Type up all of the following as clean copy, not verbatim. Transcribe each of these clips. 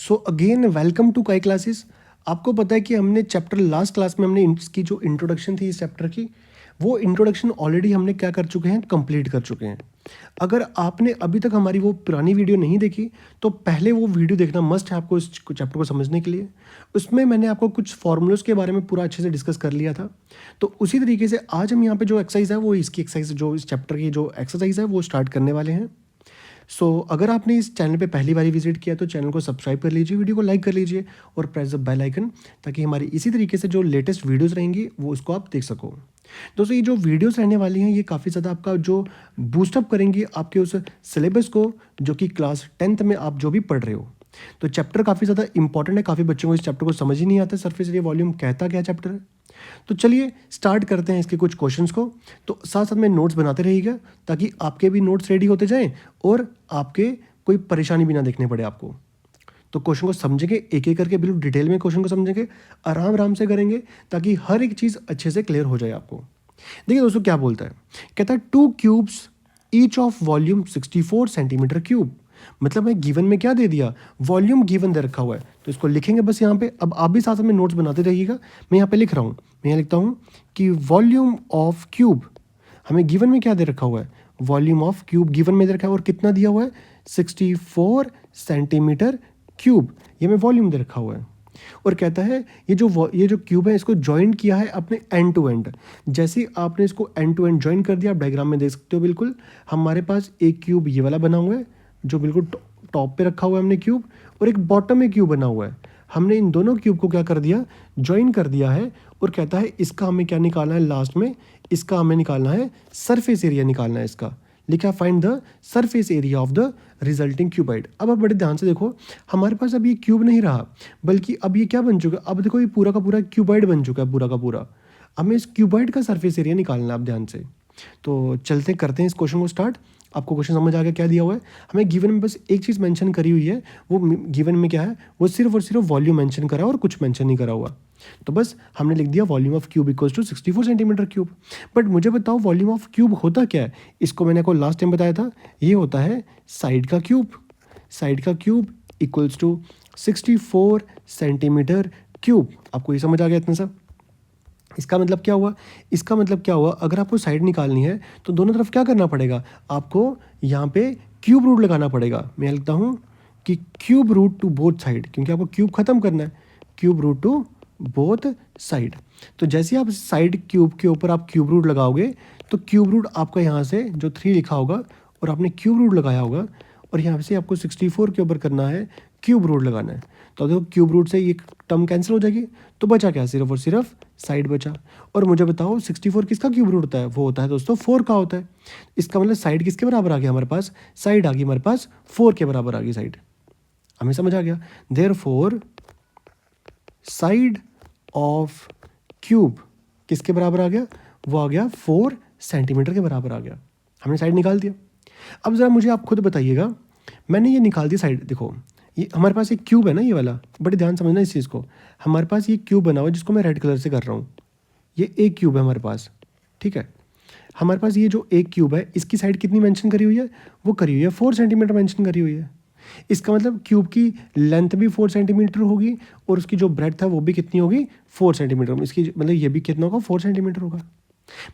So again welcome to काई classes. आपको पता है कि हमने चैप्टर लास्ट क्लास में हमने इसकी जो इंट्रोडक्शन थी इस चैप्टर की, वो इंट्रोडक्शन ऑलरेडी हमने क्या कर चुके हैं, कंप्लीट कर चुके हैं। अगर आपने अभी तक हमारी वो पुरानी वीडियो नहीं देखी तो पहले वो वीडियो देखना मस्ट है आपको इस चैप्टर को समझने के लिए। उसमें मैंने आपको कुछ फॉर्मूलोज के बारे में पूरा अच्छे से डिस्कस कर लिया था। तो उसी तरीके से आज हम यहाँ पे जो एक्सरसाइज है वो इसकी एक्सरसाइज जो इस चैप्टर की जो एक्सरसाइज है वो स्टार्ट करने वाले हैं। अगर आपने इस चैनल पे पहली बार विजिट किया तो चैनल को सब्सक्राइब कर लीजिए, वीडियो को लाइक कर लीजिए और प्रेस द बेल आइकन, ताकि हमारी इसी तरीके से जो लेटेस्ट वीडियोस रहेंगी वो उसको आप देख सको। दोस्तों, ये जो वीडियोस रहने वाली हैं ये काफ़ी ज़्यादा आपका जो बूस्टअप करेंगी आपके उस सिलेबस को जो कि क्लास 10th में आप जो भी पढ़ रहे हो। तो चैप्टर काफ़ी ज़्यादा इंपॉर्टेंट है, काफ़ी बच्चों को इस चैप्टर को समझ ही नहीं आता सरफेस एरिया वॉल्यूम कहता क्या चैप्टर है। तो चलिए स्टार्ट करते हैं इसके कुछ क्वेश्चंस को। तो साथ साथ में नोट्स बनाते रहिएगा ताकि आपके भी नोट्स रेडी होते जाएं और आपके कोई परेशानी भी ना देखने पड़े आपको। तो क्वेश्चन को समझेंगे एक एक करके, बिल्कुल डिटेल में क्वेश्चन को समझेंगे, आराम आराम से करेंगे ताकि हर एक चीज़ अच्छे से क्लियर हो जाए आपको। देखिए दोस्तों क्या बोलता है, कहता है 2 cubes each of volume 64 centimetre cube. मतलब मैं गिवन में क्या दे दिया, वॉल्यूम गिवन दे रखा हुआ है, तो इसको लिखेंगे बस यहाँ पे। अब आप भी साथ में नोट्स बनाते रहिएगा। मैं यहाँ पे लिख रहा हूँ, मैं यहाँ लिखता हूँ कि वॉल्यूम ऑफ क्यूब हमें गिवन में क्या दे रखा हुआ है, वॉल्यूम ऑफ क्यूब गिवन में दे रखा है और कितना दिया हुआ है 64 सेंटीमीटर क्यूब, ये हमें वॉल्यूम दे रखा हुआ है। और कहता है ये जो क्यूब है इसको ज्वाइन किया है अपने एंड टू एंड। जैसे आपने इसको एंड टू एंड ज्वाइन कर दिया, आप डायग्राम में देख सकते हो, बिल्कुल हमारे पास एक क्यूब ये वाला बना हुआ है जो बिल्कुल टॉप पे रखा हुआ है हमने क्यूब, और एक बॉटम में क्यूब बना हुआ है। हमने इन दोनों क्यूब को क्या कर दिया, ज्वाइन कर दिया है। और कहता है इसका हमें क्या निकालना है, लास्ट में इसका हमें निकालना है सरफेस एरिया निकालना है इसका। लिखा find the surface area of the resulting cuboid. अब आप बड़े ध्यान से देखो, हमारे पास अब ये क्यूब नहीं रहा, बल्कि अब ये क्या बन चुका है, अब देखो ये पूरा का पूरा क्यूबाइड बन चुका है, पूरा का पूरा। हमें इस क्यूबाइड का सरफेस एरिया निकालना है, आप ध्यान से। तो चलते करते हैं इस क्वेश्चन को स्टार्ट। आपको क्वेश्चन समझ आ गया क्या दिया हुआ है। हमें गिवन में बस एक चीज़ मेंशन करी हुई है, वो गिवन में क्या है, वो सिर्फ और सिर्फ वॉल्यूम मेंशन करा और कुछ मेंशन नहीं करा हुआ। तो बस हमने लिख दिया volume of cube equals to 64 centimetre cube. But मुझे बताओ वॉल्यूम ऑफ क्यूब होता क्या है, इसको मैंने आपको लास्ट टाइम बताया था, ये होता है साइड का क्यूब। साइड का cube equals to 64 centimetre cube. आपको ये समझ आ गया इतना सा। इसका मतलब क्या हुआ, इसका मतलब क्या हुआ, अगर आपको साइड निकालनी है तो दोनों तरफ क्या करना पड़ेगा, आपको यहाँ पे क्यूब रूट लगाना पड़ेगा। मैं लिखता हूँ कि cube root to both side, क्योंकि आपको क्यूब खत्म करना है, cube root to both side. तो जैसे आप साइड क्यूब के ऊपर आप क्यूब रूट लगाओगे तो क्यूब रूट आपका यहाँ से जो 3 लिखा होगा और आपने क्यूब रूट लगाया होगा, और यहाँ से आपको 64 के ऊपर करना है क्यूब रूट लगाना है। तो देखो क्यूब रूट से ये टर्म कैंसिल हो जाएगी, तो बचा क्या, सिर्फ और सिर्फ साइड बचा। और मुझे बताओ 64 किसका क्यूब रूट होता है, वो होता है दोस्तों 4 का होता है। इसका मतलब साइड किसके बराबर आ गया हमारे पास, साइड आ गई हमारे पास 4 के बराबर आ गई साइड। हमें समझ आ गया। देयरफॉर साइड ऑफ क्यूब किसके बराबर आ गया, वो आ गया 4 सेंटीमीटर के बराबर आ गया। हमने साइड निकाल दिया। अब ज़रा मुझे आप खुद बताइएगा, मैंने ये निकाल दी साइड, देखो ये हमारे पास एक क्यूब है ना, ये वाला, बड़े ध्यान समझना इस चीज़ को। हमारे पास ये क्यूब बना हुआ है जिसको मैं रेड कलर से कर रहा हूँ, ये एक क्यूब है हमारे पास, ठीक है। हमारे पास ये जो एक क्यूब है इसकी साइड कितनी मेंशन करी हुई है, वो करी हुई है 4 सेंटीमीटर मेंशन करी हुई है। इसका मतलब क्यूब की लेंथ भी 4 सेंटीमीटर होगी और उसकी जो ब्रेड्थ है वो भी कितनी होगी, 4 सेंटीमीटर। इसकी मतलब ये भी कितना होगा, 4 सेंटीमीटर होगा।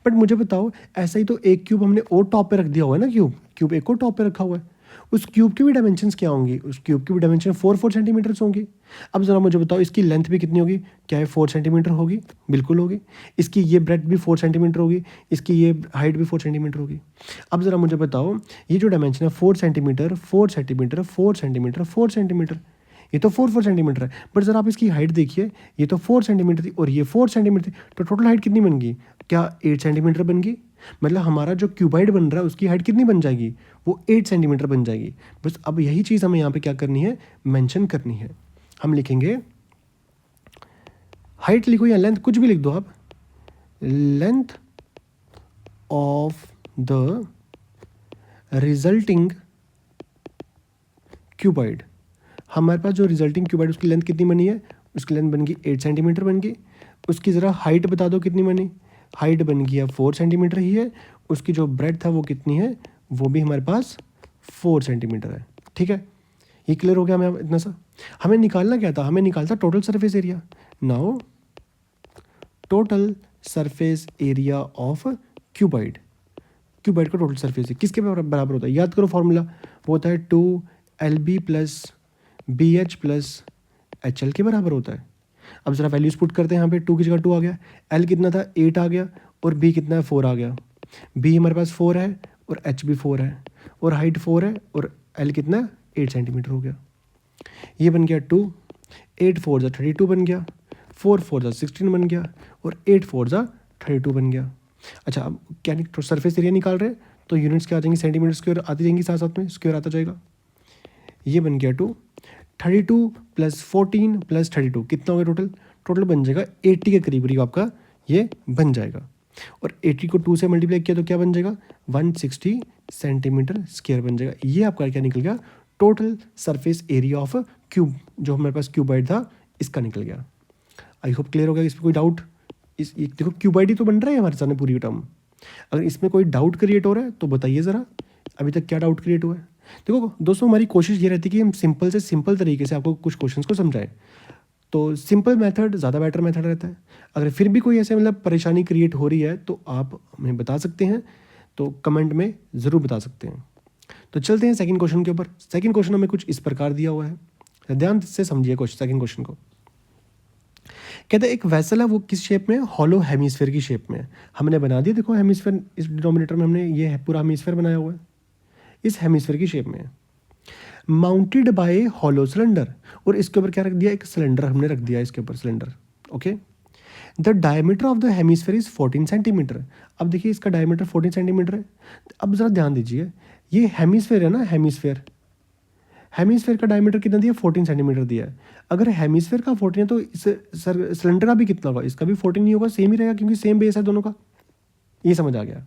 बट मुझे बताओ ऐसा ही तो एक क्यूब हमने और टॉप पे रख दिया हुआ है ना, क्यूब एक और टॉप पे रखा हुआ है, उस क्यूब की भी डायमेंशंस क्या होंगी, उस क्यूब की भी डायमेंशन 4 सेंटीमीटर होंगी। अब जरा मुझे बताओ इसकी लेंथ भी कितनी होगी, क्या है 4 सेंटीमीटर होगी, बिल्कुल होगी। इसकी ये ब्रेड्थ भी 4 सेंटीमीटर होगी, इसकी ये हाइट भी 4 सेंटीमीटर होगी। अब जरा मुझे बताओ ये जो डायमेंशन है 4 सेंटीमीटर 4 सेंटीमीटर 4 सेंटीमीटर 4 सेंटीमीटर, ये तो 4 सेंटीमीटर है। बट जरा आप इसकी हाइट देखिए, ये तो 4 सेंटीमीटर थी और ये 4 सेंटीमीटर थी, तो टोटल हाइट कितनी बन गई, क्या 8 सेंटीमीटर बन गई। मतलब हमारा जो क्यूबाइड बन रहा है उसकी हाइट कितनी बन जाएगी, वो 8 सेंटीमीटर बन जाएगी। बस अब यही चीज़ हमें यहाँ पे क्या करनी है, मेंशन करनी है। हम लिखेंगे हाइट लिखो या लेंथ, कुछ भी लिख दो आप, length of the resulting cuboid. हमारे पास जो रिजल्टिंग क्यूबाइड उसकी लेंथ कितनी बनी है, उसकी लेंथ बन गई 8 सेंटीमीटर बन गई। उसकी ज़रा हाइट बता दो कितनी बनी, हाइट बन गई है 4 सेंटीमीटर ही है। उसकी जो ब्रेड्थ है वो कितनी है, वो भी हमारे पास 4 सेंटीमीटर है, ठीक है। ये क्लियर हो गया हमें इतना सा। हमें निकालना क्या था, हमें निकालना था total surface area. Now total surface area of cuboid, cuboid का टोटल सरफेस है किसके बराबर होता है, याद करो फॉर्मूला, वो होता है 2LB plus BH plus HL के बराबर होता है। अब जरा वैल्यूज पुट करते हैं, यहाँ पे 2 की जगह 2 आ गया, L कितना था 8 आ गया, और B कितना है 4 आ गया। B हमारे पास 4 है और H भी 4 है, और हाइट 4 है, और L कितना 8 सेंटीमीटर हो गया। ये बन गया 2, 8 4 जा 32 बन गया, 4 4 जा 16 बन गया, और 8 4 जा 32 बन गया। अच्छा, अब क्या सरफेस एरिया निकाल रहे हैं तो यूनिट्स क्या आ जाएंगी, सेंटीमीटर स्क्वायर आती जाएंगी, साथ साथ में स्क्वायर आता जाएगा। ये बन गया 2, 32 प्लस 14 प्लस 32 कितना हो गया टोटल, टोटल बन जाएगा 80 के करीब करीब आपका ये बन जाएगा। और 80 को 2 से मल्टीप्लाई किया तो क्या बन जाएगा, 160 सेंटीमीटर स्क्वायर बन जाएगा। ये आपका क्या निकल गया, total surface area of cube, जो हमारे पास क्यूबाइड था इसका निकल गया। आई होप क्लियर हो गया, इस पर कोई डाउट, इस देखो क्यूबाइड ही तो बन रहा है हमारे सामने पूरी टर्म। अगर इसमें कोई डाउट क्रिएट हो रहा है तो बताइए ज़रा, अभी तक क्या डाउट क्रिएट हुआ है। देखो दोस्तों, हमारी कोशिश ये रहती है कि हम सिंपल से सिंपल तरीके से आपको कुछ क्वेश्चंस को समझाएं, तो सिंपल मेथड ज़्यादा बेटर मेथड रहता है। अगर फिर भी कोई ऐसे मतलब परेशानी क्रिएट हो रही है तो आप हमें बता सकते हैं, तो कमेंट में ज़रूर बता सकते हैं। तो चलते हैं सेकंड क्वेश्चन के ऊपर। सेकंड क्वेश्चन हमें कुछ इस प्रकार दिया हुआ है, ध्यान से समझिए क्वेश्चन, सेकंड क्वेश्चन को। कहते हैं एक वेसल है, वो किस शेप में है, हॉलो हेमिस्फेयर की शेप में है। हमने बना दिया, देखो हेमिस्फेयर, इस डिनोमिनेटर में हमने ये पूरा हेमिस्फेयर बनाया हुआ है, इस हेमिस्फेयर की शेप में है, माउंटेड बाय हॉलो सिलेंडर, और इसके ऊपर क्या रख दिया, एक सिलेंडर हमने रख दिया इसके ऊपर, cylinder. Okay, the diameter of the hemisphere is 14 centimetre. अब देखिए इसका डायमीटर 14 सेंटीमीटर है। अब जरा ध्यान दीजिए, ये हेमिस्फेयर है ना, हेमिस्फेयर, हेमिस्फेयर का डायमीटर कितना दिया, 14 सेंटीमीटर दिया है। अगर हेमिस्फेयर का 14 है तो इस सिलेंडर का भी कितना होगा, इसका भी 14 नहीं होगा, सेम ही रहेगा क्योंकि सेम बेस है दोनों का। ये समझ आ गया।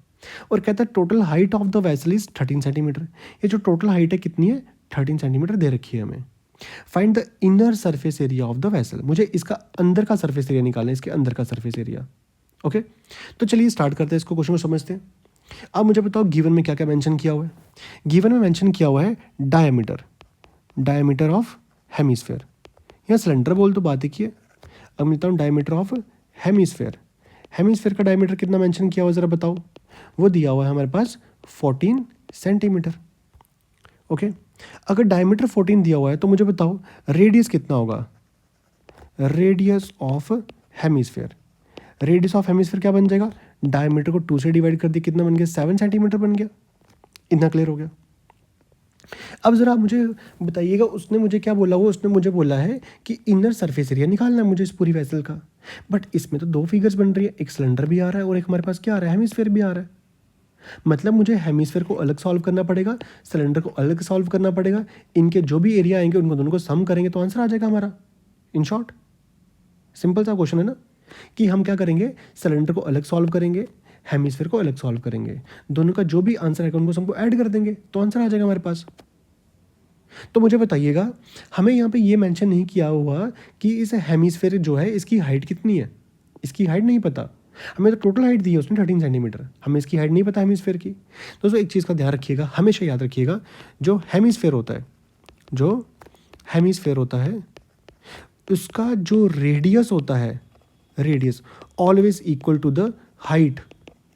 और कहता है total height of the vessel is 13 centimetre. ये जो टोटल हाइट है कितनी है, 13 सेंटीमीटर दे रखी है हमें। Find the inner surface area of the vessel, मुझे इसका अंदर का सरफेस एरिया निकालना है, इसके अंदर का सरफेस एरिया। ओके, तो चलिए स्टार्ट करते हैं इसको, क्वेश्चन को समझते हैं। अब मुझे बताओ गिवन में क्या क्या मेंशन किया हुआ है। गिवन में मेंशन किया हुआ है डायमीटर, डायमीटर ऑफ हेमिस्फेयर, या सिलेंडर बोल तो बात ही है। अब मिलता हूँ डायमीटर ऑफ हेमिस्फेयर, हेमिस्फेयर का डायमीटर कितना मेंशन किया हुआ ज़रा बताओ। वो दिया हुआ है हमारे पास 14 सेंटीमीटर। ओके, अगर डायमीटर 14 दिया हुआ है तो मुझे बताओ रेडियस कितना होगा, radius of hemisphere, radius of hemisphere क्या बन जाएगा, डायमीटर को 2 से डिवाइड कर दिया, कितना बन गया, 7 सेंटीमीटर बन गया। इतना क्लियर हो गया। अब ज़रा मुझे बताइएगा, उसने मुझे क्या बोला हुआ, उसने मुझे बोला है कि इनर सरफेस एरिया निकालना है मुझे इस पूरी वेसल का। बट इसमें तो दो फिगर्स बन रही है, एक सिलेंडर भी आ रहा है और एक हमारे पास क्या आ रहा है, हेमिस्फेयर भी आ रहा है। मतलब मुझे हेमिस्फेयर को अलग सॉल्व करना पड़ेगा, सिलेंडर को अलग सॉल्व करना पड़ेगा, इनके जो भी एरिया आएंगे उनको दोनों को सम करेंगे तो आंसर आ जाएगा हमारा। इन शॉर्ट सिंपल सा क्वेश्चन है ना, कि हम क्या करेंगे, सिलेंडर को अलग सॉल्व करेंगे, हेमिस्फेयर को अलग सॉल्व करेंगे, दोनों का जो भी आंसर आएगा उनको सबको ऐड कर देंगे तो आंसर आ जाएगा हमारे पास। तो मुझे बताइएगा, हमें यहाँ पे ये मेंशन नहीं किया हुआ कि इस हेमिस्फेयर जो है इसकी हाइट कितनी है, इसकी हाइट नहीं पता हमें, तो टोटल हाइट दी है उसने 13 सेंटीमीटर, हमें इसकी हाइट नहीं पता हेमिस्फेयर की। दोस्तों एक चीज़ का ध्यान रखिएगा, हमेशा याद रखिएगा, जो हेमिस्फेयर होता है, जो हेमिस्फेयर होता है उसका जो रेडियस होता है, radius always equal to the height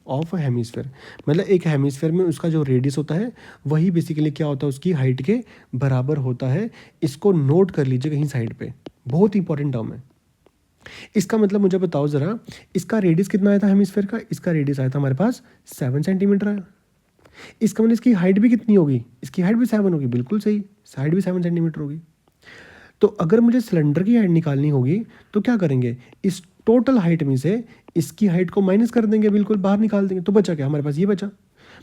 of hemisphere. मतलब एक हेमिस्फेयर में उसका जो रेडियस होता है वही बेसिकली क्या होता है, उसकी हाइट के बराबर होता है। इसको नोट कर लीजिए कहीं साइड पे, बहुत इंपॉर्टेंट टर्म है। इसका मतलब मुझे बताओ ज़रा, इसका रेडियस कितना आया था हेमिस्फेयर का, इसका रेडियस आया था हमारे पास 7 सेंटीमीटर आया। इसका मतलब इसकी हाइट भी कितनी होगी, इसकी हाइट भी 7 होगी, बिल्कुल सही, हाइट भी 7 सेंटीमीटर होगी। तो अगर मुझे सिलेंडर की हाइट निकालनी होगी तो क्या करेंगे, इस टोटल हाइट में से इसकी हाइट को माइनस कर देंगे, बिल्कुल बाहर निकाल देंगे, तो बचा क्या हमारे पास, ये बचा।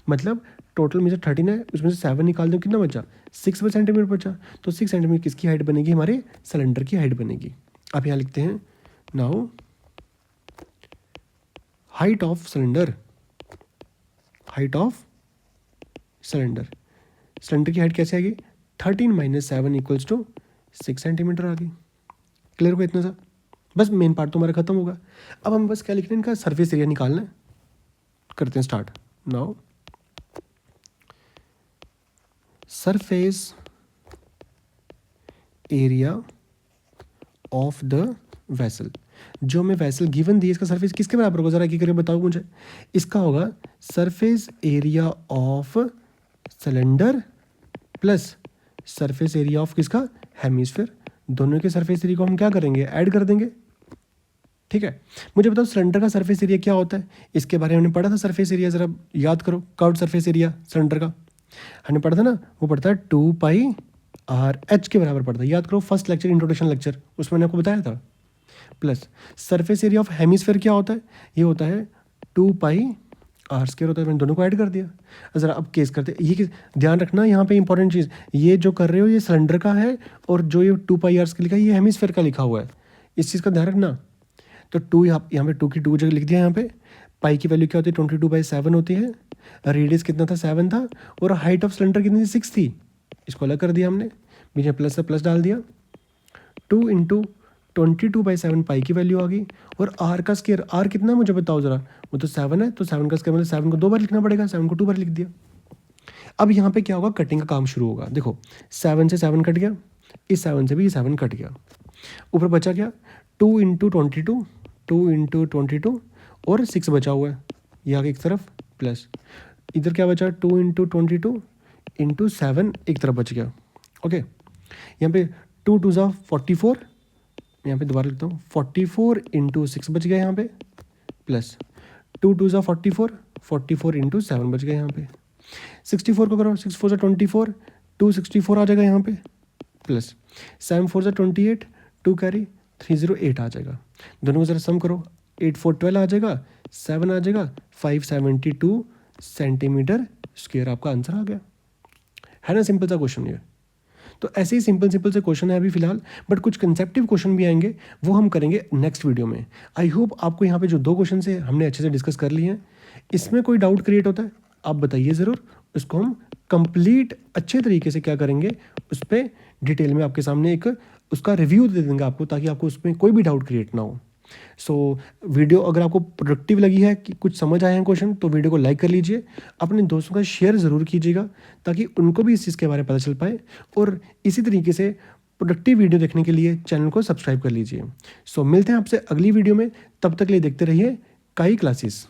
मतलब टोटल में से 13 है, उसमें से 7 निकाल दें, कितना बचा, 6 सेंटीमीटर बचा। तो 6 सेंटीमीटर किसकी हाइट बनेगी, हमारे सिलेंडर की हाइट बनेगी। आप यहाँ लिखते हैं now height of cylinder, height of cylinder, cylinder की हाइट कैसे आएगी, 13 - 7 इक्वल्स टू 6 सेंटीमीटर आ गई। क्लियर होगा इतना सा, बस मेन पार्ट तो हमारा खत्म होगा। अब हम बस क्या लिखना है, इनका सरफेस एरिया निकालना है। करते हैं start now. Surface area of the vessel. जो हमें वेसल गिवन दी है इसका सरफेस किसके बराबर होगा, जरा एक करके बताओ मुझे। इसका होगा surface area of cylinder plus surface area of किसका, हेमिस्फीयर। दोनों के सरफेस एरिया को हम क्या करेंगे, ऐड कर देंगे। ठीक है, मुझे बताओ सिलेंडर का सरफेस एरिया क्या होता है, इसके बारे में हमने पढ़ा था। सरफेस एरिया जरा याद करो, कर्व्ड सरफेस एरिया सिलेंडर का हमने पढ़ा था ना, वो पड़ता है 2πr/h के बराबर पड़ता है। याद करो फर्स्ट लेक्चर, इंट्रोडक्शन लेक्चर, उसमें मैंने आपको बताया था। Plus surface area of hemisphere क्या होता है, ये होता है 2πr² होता है। मैंने दोनों को ऐड कर दिया। ज़रा अब केस करते, ये ध्यान रखना यहाँ पे इंपॉर्टेंट चीज़, ये जो कर रहे हो ये सिलेंडर का है, और जो ये 2πr का लिखा है ये हेमिस्फीयर का लिखा हुआ है, इस चीज़ का ध्यान रखना। तो 2 यहाँ पे 2 की 2 जगह लिख दिया। यहाँ पे पाई की वैल्यू क्या होती है, 22/7 होती है। रेडियस कितना था, 7 था, और हाइट ऑफ सिलेंडर कितनी थी, 6 थी। इसको अलग कर दिया हमने, बीच में प्लस से प्लस डाल दिया। 2 × 22/7 पाई की वैल्यू आ गई। और आर का स्केयर, आर कितना मुझे बताओ ज़रा, वो तो 7 है, तो 7 का स्केयर मतलब 7 को 2 बार लिखना पड़ेगा, 7 को 2 बार लिख दिया। अब यहाँ पे क्या होगा, कटिंग का काम शुरू होगा। देखो 7 से 7 कट गया, इस 7 से भी ये 7 कट गया। ऊपर बचा क्या, 2 × 22, 2 × 22 और 6 बचा हुआ है, ये आगे एक तरफ प्लस। इधर क्या बचा, 2 × 22 × 7 एक तरफ बच गया। ओके, यहाँ पे 2 × 2 = 44, यहाँ पे दोबारा लिखता हूँ, 44 × 6 बच गया यहाँ पे, प्लस 2 × 2 = 44, 44 × 7 बच गया यहाँ पे। 64 को करो, 6 × 4 = 24, 264 आ जाएगा यहाँ पे, प्लस 7 × 4 = 28, 2 कैरी 308 आ जाएगा। दोनों को जरा सम करो, 8 × 4 = 12 आ जाएगा, 7 आ जाएगा, 572 सेंटीमीटर स्क्वायर आपका आंसर आ गया। है ना सिंपल सा क्वेश्चन ये। तो ऐसे ही सिंपल से क्वेश्चन है अभी फिलहाल, बट कुछ कंसेप्टिव क्वेश्चन भी आएंगे, वो हम करेंगे नेक्स्ट वीडियो में। आई होप आपको यहाँ पे जो 2 क्वेश्चन है हमने अच्छे से डिस्कस कर लिए हैं। इसमें कोई डाउट क्रिएट होता है आप बताइए ज़रूर, उसको हम कंप्लीट अच्छे तरीके से क्या करेंगे, उस पर डिटेल में आपके सामने एक उसका रिव्यू दे देंगे आपको, ताकि आपको उसमें कोई भी डाउट क्रिएट ना हो। सो वीडियो अगर आपको प्रोडक्टिव लगी है कि कुछ समझ आए हैं क्वेश्चन, तो वीडियो को लाइक कर लीजिए, अपने दोस्तों का शेयर ज़रूर कीजिएगा, ताकि उनको भी इस चीज़ के बारे में पता चल पाए। और इसी तरीके से प्रोडक्टिव वीडियो देखने के लिए चैनल को सब्सक्राइब कर लीजिए। सो मिलते हैं आपसे अगली वीडियो में, तब तक के लिए देखते रहिए काई क्लासेस।